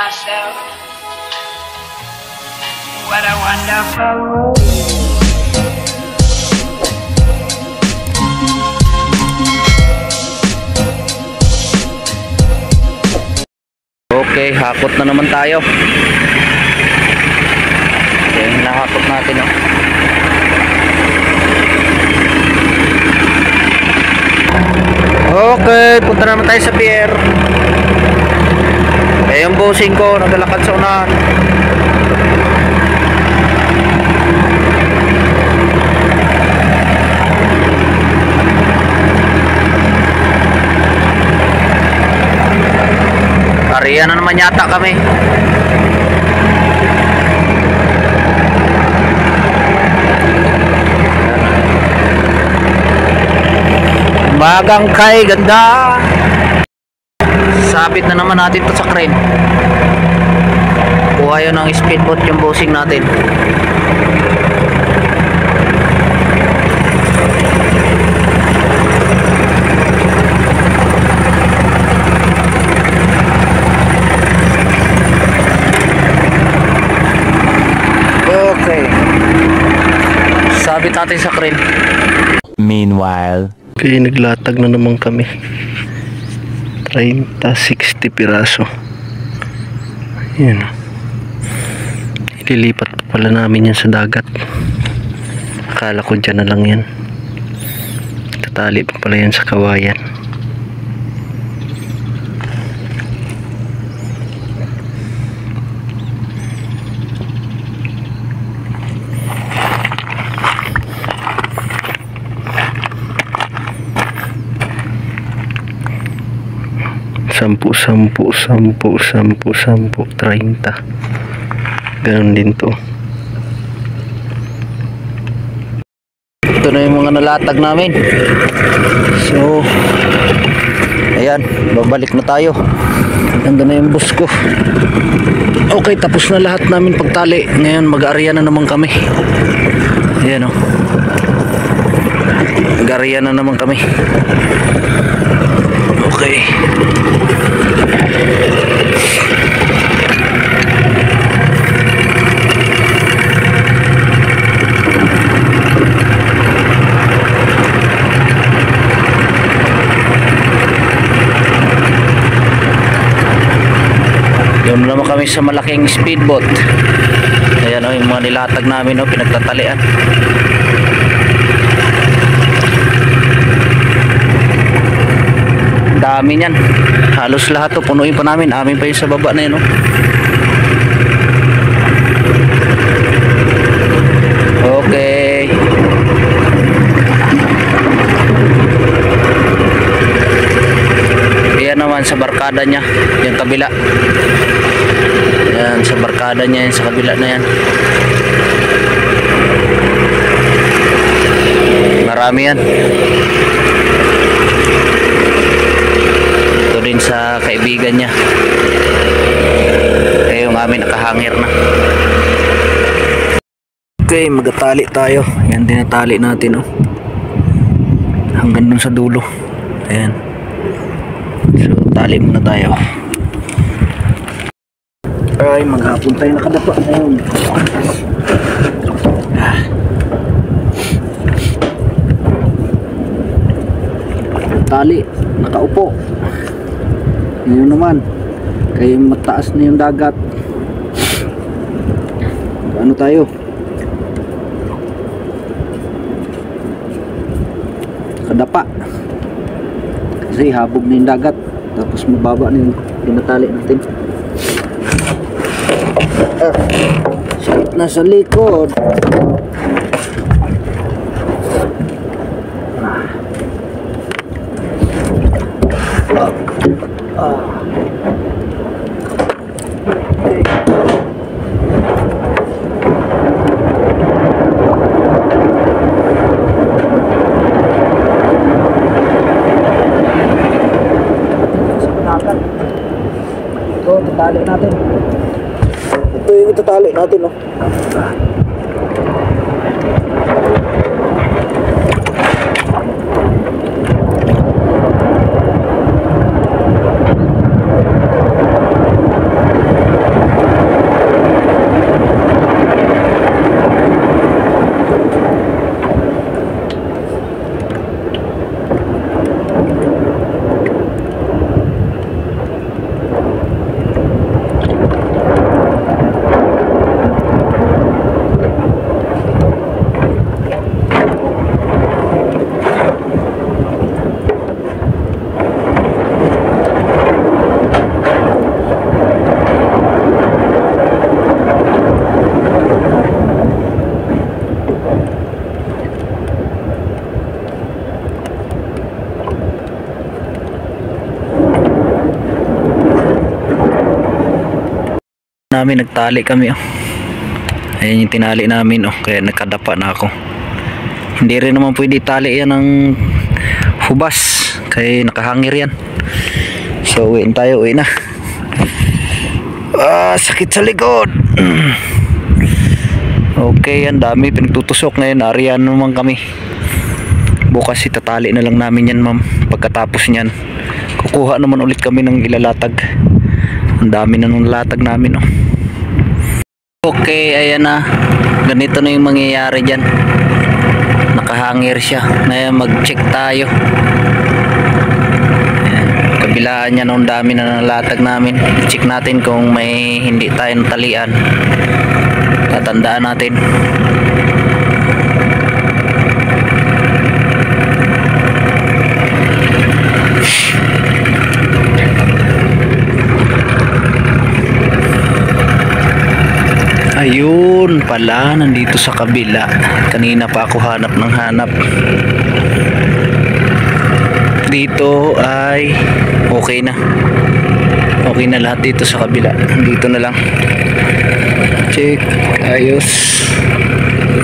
myself, what a wonderful world. Okay, hakot na naman tayo. Okay, nahakot natin, oh. Okay, punta naman tayo sa pier. Eh, yung bossing ko naglalakad sa unahan. Ariya na naman yata kami. Magang kay ganda. Sabit na naman natin to sa crane. Kuha yun ng speedboat yung bossing natin. Okay, sabit natin sa crane. Meanwhile, okay, naglatag na naman kami. 30-60 piraso. Ayan. Ililipat pa pala namin yan sa dagat. Akala ko dyan na lang yan. Tatali pa pala yan sa kawayan. Sampu, 30. Ganon din to. Ito na yung mga nalatag namin. So, ayan, babalik na tayo. Ganda na yung bus ko. Okay, tapos na lahat namin pagtali. Ngayon mag-aarya na naman kami. Ayan, oh. Mag-aarya na naman kami. Okay. Yun naman kami sa malaking speedboat. Ayan, oh, yung mga nilatag namin, oh, pinagtatalian. Dami niyan. Halos lahat to punuin pa namin. Amin pa yung sa baba na yun, oh. Okay. Ayan naman sa barkada niya, yung kabila. Ayan sa barkada niya, yung sa kabila na yan. Marami yan. Din sa kaibigan niya. Eh, yung amin nakahangir na. Okay, magtatali tayo. Yan, dinatali natin, oh. Hanggang dun sa dulo. Ayan. So, tali muna tayo. Ay, maghapon tayo nakadapa. Ayan. Tali, nakaupo. Ngayon naman, kaya mataas na yung dagat. Ano tayo? Kadapa. Kasi habog na yung dagat. Tapos mababa na yung pinatali natin. Sakit na sa likod. Ito, tatali natin. Ito yung itatali natin, oh. namin, nagtali kami oh. Ayan yung tinali namin oh, kaya nakadapa na ako. Hindi rin naman pwede tali yan ng hubas, kaya nakahangir yan. So uwi na. Sakit sa likod. Okay, ang dami pinagtutusok ngayon. Ariyan naman kami. Bukas itatali na lang namin yan, ma'am. Pagkatapos niyan, kukuha naman ulit kami ng ilalatag. Ang dami na ng latag namin oh. Okay, ayan na. Ganito na yung mangyayari dyan. Nakahangir siya. Ngayon mag-check tayo. Ayan. Kabilaan niya nung dami na nalatag namin. Check natin kung may hindi tayo natalian. Tatandaan natin. Ayun pala, nandito sa kabila. Kanina pa ako hanap ng hanap. Dito ay okay na. Okay na lahat dito sa kabila. Dito na lang. Check. Ayos.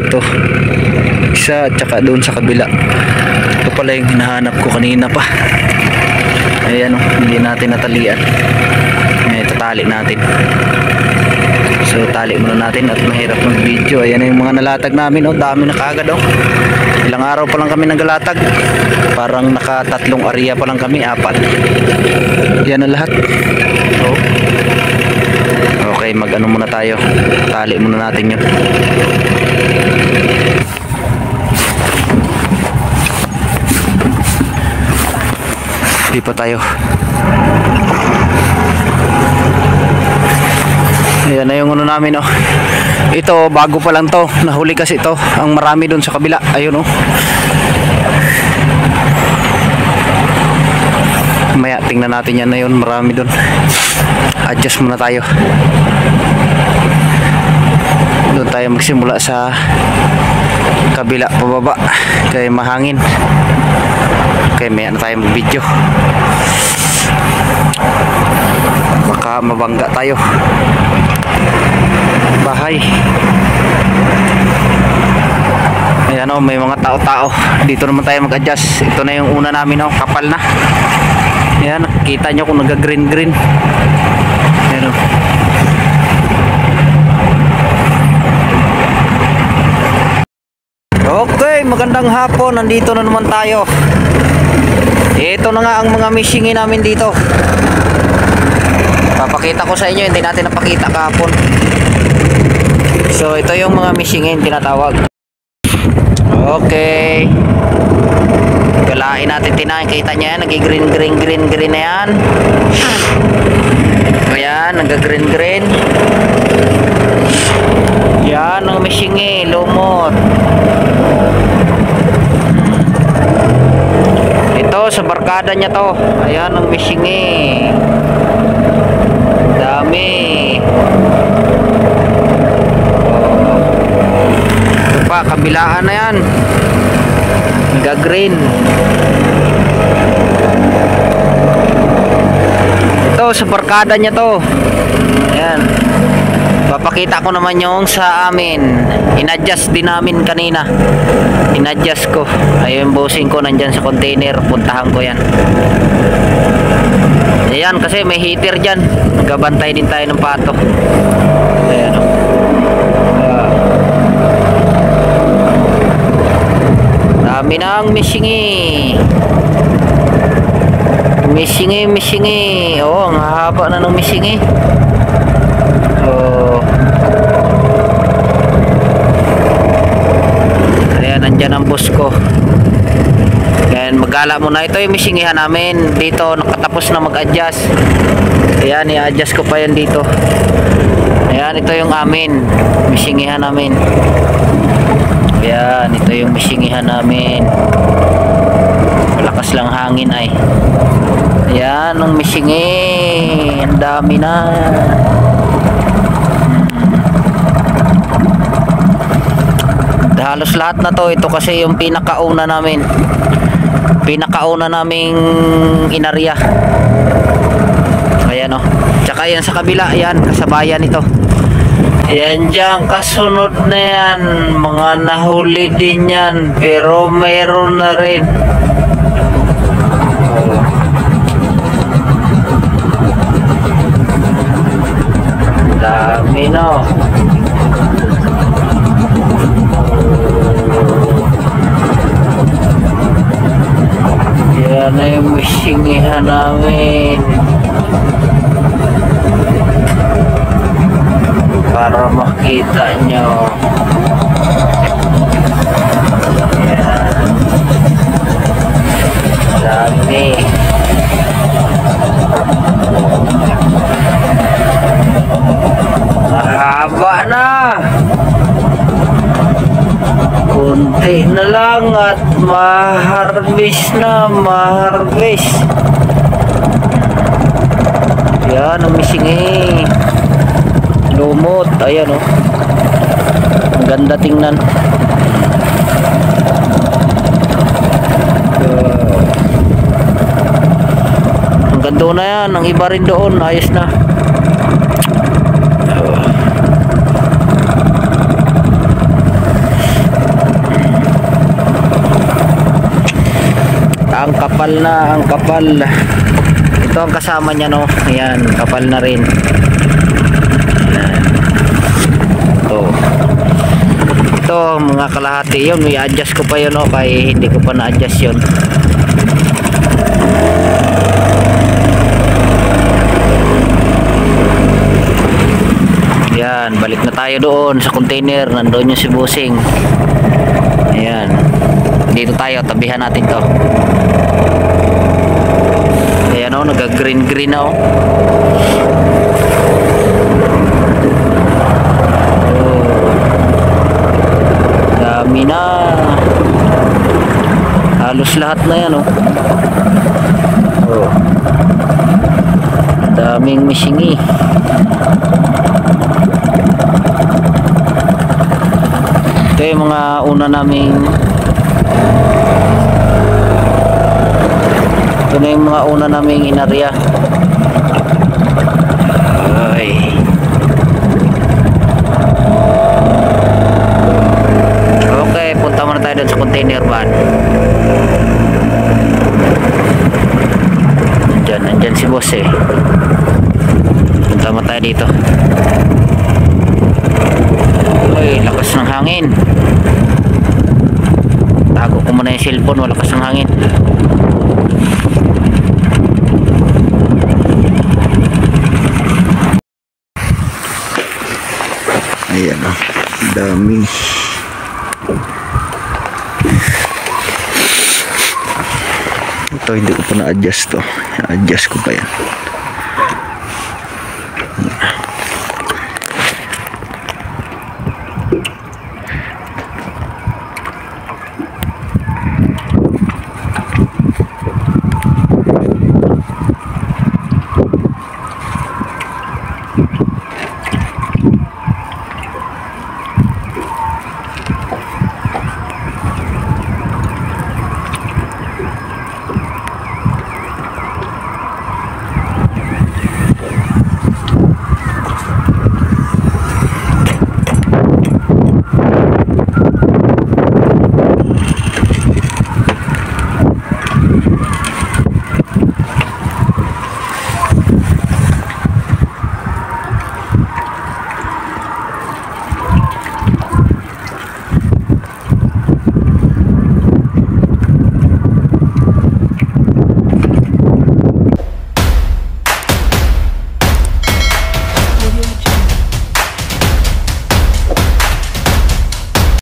Ito. Isa at saka doon sa kabila. Ito pala yung hinahanap ko kanina pa. Ayan oh, hindi natin natalian. Ito tali natin. So tali muna natin at mahirap mag video. Ayan yung mga nalatag namin oh, dami na kaagad oh. Ilang araw pa lang kami nagalatag. Parang nakatatlong area pa lang kami, 4. Yan na lahat. So, okay, mag-ano muna tayo. Tali muna natin yun. Hindi pa tayo. Ayan na yung ano namin oh. Ito bago pa lang to. Nahuli kasi ito. Ang marami doon sa kabila. Ayun oh. Maya tingnan natin yan na yun. Marami doon. Adjust muna tayo. Doon tayo magsimula sa kabila pababa. Kaya mahangin. Kaya maya na tayo mag video. Baka mabangga tayo. Bahay. Ayan o, may mga tao-tao. Dito naman tayo mag-adjust. Ito na yung una namin o, kapal na. Ayan, nakikita nyo kung nag-green-green. Ayan o. Okay, magandang hapon. Nandito na naman tayo. Ito na nga ang mga mishingin namin dito. Papakita ko sa inyo, hindi natin napakita kahapon. So ito yung mga mishingin tinatawag. Okay. Galain natin tinahin. Kita nyo yan, nag-green na yan. Ayan, nag-green. Yan ang mishingi, lumot. Ito sa barkada niya to. Ayan ang mishingi. Dami. Ito pa, kabilaan na yan. Nag-green. Ito sa barkada niya to. Ayan. Papakita ko naman yung sa amin. In-adjust din namin kanina. In-adjust ko. Ayun, bossing ko nandyan sa container. Puntahan ko yan. Ayan, kasi may heater dyan. Nagabantay din tayo ng pato. Ayan o. Dami ng mishingi. Mishingi. Oh, ang haba na ng mishingi. Oh. Ayan, nandyan ang boss ko. Ayan, magala muna. Ito yung mishingihan namin. Dito, nakatapos na mag-adjust. Ayan, i-adjust ko pa yan dito. Ayan, ito yung amin. Mishingihan namin. Ayan, ito yung mishingihan namin. Malakas lang hangin ay. Ayan, ang mishingi. Ang dami na. Halos lahat na to. Ito kasi yung pinakauna namin. Pinakauna naming inarya. Ayan o. Tsaka yan sa kabila. Yan, kasabayan ito. Yan dyan, kasunod na yan. Mga nahuli din yan. Pero mayroon na rin. Dami no. Yan na yung misingihan namin. Para makita nyo. Yan. Dami. Mahaba na. Kunti na lang at ma-harvest na, ma-harvest. Yan ang misingi. Lumot, ayan o. Ang ganda tingnan. Ang ganda na yan. Ang iba rin doon, ayos na. Ang kapal na, ang kapal. Ito ang kasama niya no. Ayan, kapal na rin. Ito mga kalahati yun, may adjust ko pa yun o, kaya hindi ko pa na-adjust yun. Yan, balik na tayo doon sa container, nandoon yung si Busing. Ayan, dito tayo, tabihan natin to. Ayan o, nag-green green na o. Dami na. Halos lahat na yan oh. Oh. Daming misingi. Ito yung mga una naming, ito na yung mga una naming inarya. Ay. Okay, punta muna tayo dun sa container van. Andyan si boss eh. Punta muna tayo dito. Uy, lakas ng hangin. Tago ko muna yung cellphone, malakas ng hangin. Ayan o, dami. Ito hindi ko pa na-adjust to. Na-adjust ko pa yan.